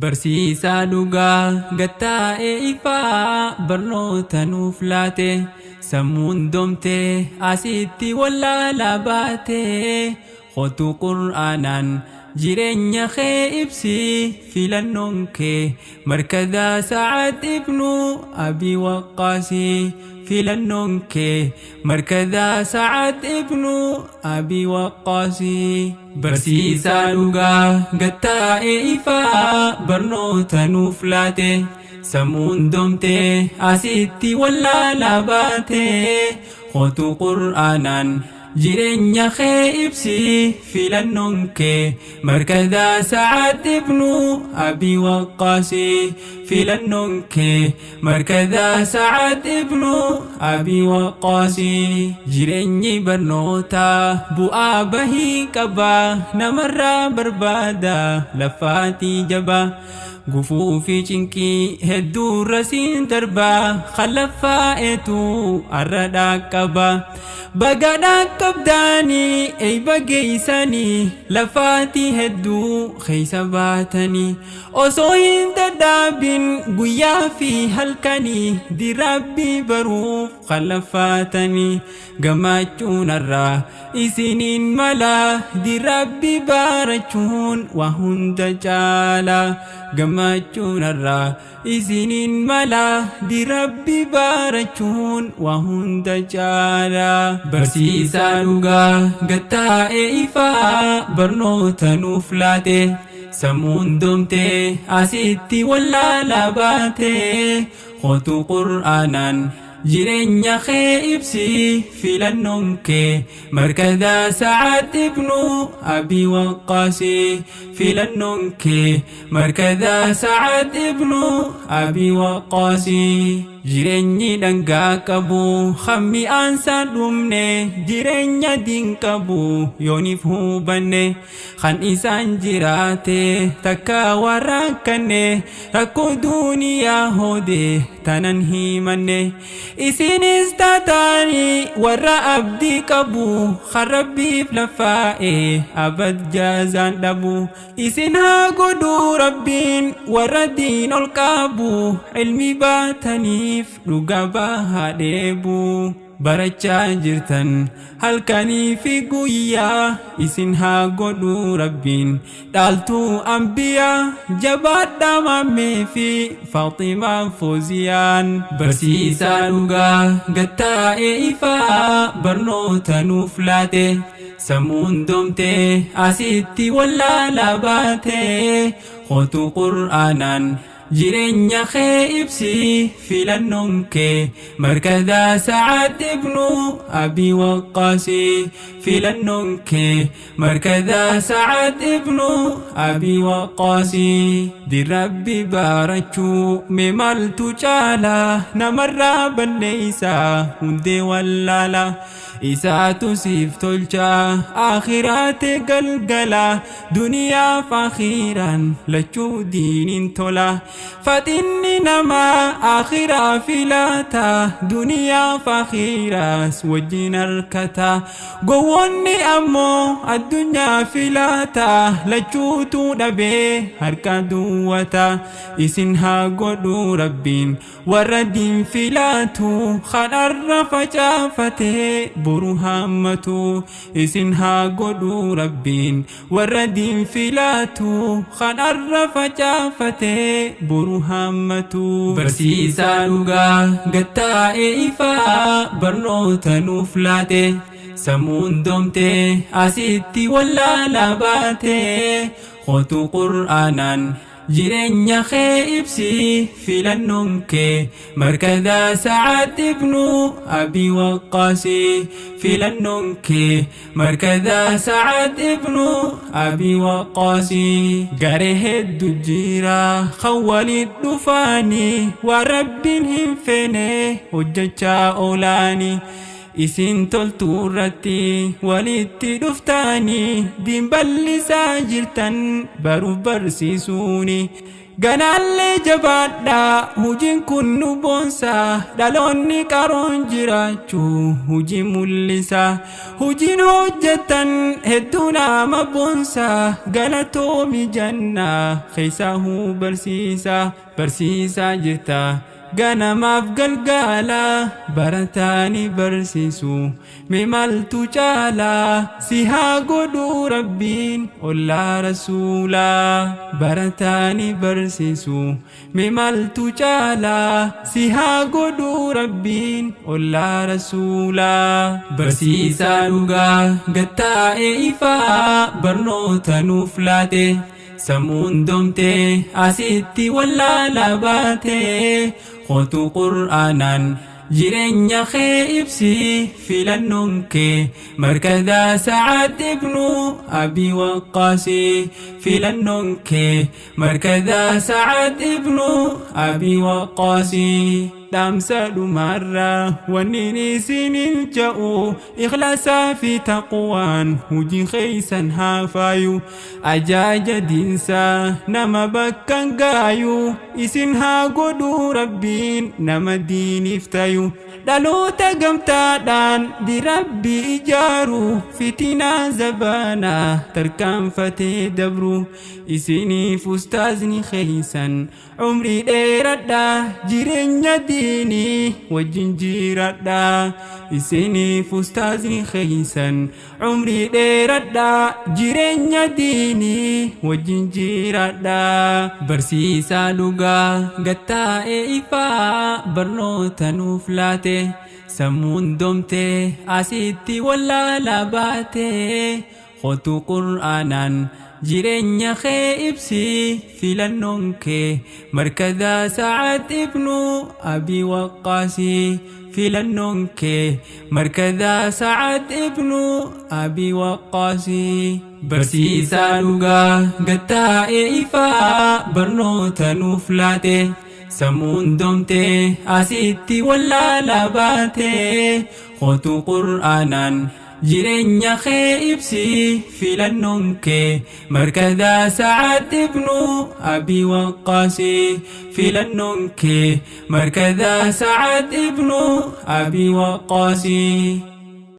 Barsiisaa dhugaa gattaa'e ifaa barnoota nuuf laate sammuun domtee asitti wallaalaa baate hotu qur'aanaan jireenya kee ibsi filannoon kee markadaa Sa'ad ibnu Abi Waqqaasi filannoon kee markadaa Sa'ad ibnu Abi Waqqaasi. Barsiisaa dhugaa gattaa'e ifaa barnoota nuuf laate sammuun domtee asitti wallaalaa baate hotu qur'aanaan jireenya kee ibsi filannoon kee markadaa Sa'ad ibnu Abi Waqqaasi filannoon kee markadaa Sa'ad ibnu Abi Waqqaasi. Jireenyi barnootaa bu'aa bahii qaba namarraa barbaada lafaatii jaba gufuu fi cinqii hedduurra siin darbaa khalafaa'eetu arradhaa qaba bagadhaa qabdaanii eeyba geeysanii lafaatii hedduu keeysa baatanii osoo hin dadhaabin guyyaa fi halkanii dirabbii baruuf khalafaatanii gammachuun irraa isiniin mala dirabbii baarachuun waa hunda caala gammachuun irraa isiniin mala dirabbii baarachuun waa hunda caala. Barsiisaa dhugaa gattaa'e ifaa barnoota nuuf laate sammuun domtee asitti wallaalaa baate hotu qur'aanaan jireenya kee ibsi filannoon kee markadaa Sa'ad ibnu Abi Waqqaasi filannoon kee markadaa Sa'ad ibnu Abi Waqqaasi. Jireenyi dhangaa qabu hammi aansaan dhumne jireenya diin qabu yooniif hubanne kan isaan jiraate takka warraakkanne rakkoo duuniyaa hoode tanan himanne isinis taataanii warra abdii qabu kan rabbiif lafaa'e abad jaazaan dhabu isin haa godhuu rabbiin warra diin ol qabu ilmi baatanii dhugaa bahaa dheebuu barachaa jirtan halkanii fi guyyaa isin haa godhuu rabbiin dhaaltuu anbiyaa jabaadhaa maammee fi Faaximaa Fooziyaan. Barsiisaa dhugaa gattaa'e ifaa barnoota nuuf laate sammuun domtee asitti wallaalaa baate hotu qur'aanaan jireenya kee ibsi filannoon kee markadaa Sa'ad ibnu Abi Waqqaasi filannoon kee markadaa Sa'ad ibnu Abi Waqqaasi. Dirabbi baarachuu mee maaltu caala namarraa balleeysaa hundee wallaala isaatu siif tolcha akhiraate galgala duniyaaf akhiiraan lachuu diiniin tola faxinni namaa akhiraa filata duniyaaf akhiiraas wajjin harkata gowwoonni ammoo addunyaa filata lachuutu dhabee harka duwwata isin haa godhuu rabbiin warra diin filatu kanarra facaafatee buru hammatu isin haa godhuu rabbiin warra diin filatu kanarra facaafatee buru hammatu. Barsiisaa dhugaa gattaa'e ifaa barnoota nuuf laate sammuun domtee asitti wallaalaa baate hotu qur'aanaan jireenya kee ibsi filannoon kee markadaa Sa'ad ibnu Abi Waqqaasi filannoon kee markadaa Sa'ad ibnu Abi Waqqaasi. Garee hedduu jira kan waliin dhufaanii waan rabbiin hin feene hojjechaa oolaanii isin toltuu irratti walitti dhuftanii diin bal'isaa jirtan baruuf barsiisuuni. Ganaallee jabaadhaa hojiin kun nu boonsa dhaloonni qaroon jiraachuu hojii mul'isa. Hojiin hojjetan hedduu nama boonsa galatoomi jannaa keessaa barsiisaa jirta. Ganamaaf galgala barataani barsiisu mee maaltu caala si haa godhu rabbiin ollaa rasuulaa. Barataani barsiisu mee maaltu caala si haa godhu rabbiin ollaa rasuulaa. Barsiisaa dhugaa gattaa'e ifaa barnoota nuuf laate sammuun domtee asitti wallaalaa baate. Qotu qur'aanaan jireenya kee ibsi filannoon kee markaza Sa'ad ibnu Abi Waqqaas. Filannoon kee markaza Sa'ad ibnu Abi Waqqaas. dhaamsa dhumarraa wanni isiniin ja'u ikhlaasaa fi taqwaan hojii keessan haa faayu. Ajaaja diinsaa nama bakkan gaayu isin haa godhu rabbiin nama diiniif tayu. Dhaloota gamtaadhaan dirabbii ijaaru fitinaa zabanaa tarkaanfatee dabru. Isiniif ustaazni keessan umrii dheeradhaa jireenya diinii wajjin jiraadhaa. Isiniif ustaazni keessan umrii dheeradhaa jireenya diinii wajjin jiraadhaa. Barsiisaa dhugaa gattaa'e ifaa barnoota nuuf laate sammuun domtee asitti wallaalaa baate. Qotu qur'aanaan jireenya kee ibsi filannoon kee markaza Sa'ad ibnu Abi Waqqaas. Filannoon kee markaza Sa'ad ibnu Abi Waqqaas. Barsiisaa dhugaa gattaa'e ifaa barnoota nuuf laate sammuun domtee asitti wallaalaa baate. Qotu qur'aanaan jireenya kee ibsi filannoon kee markaza Sa'ad ibnu Abi Waqqaas. Filannoon kee markaza Sa'ad ibnu Abi Waqqaas.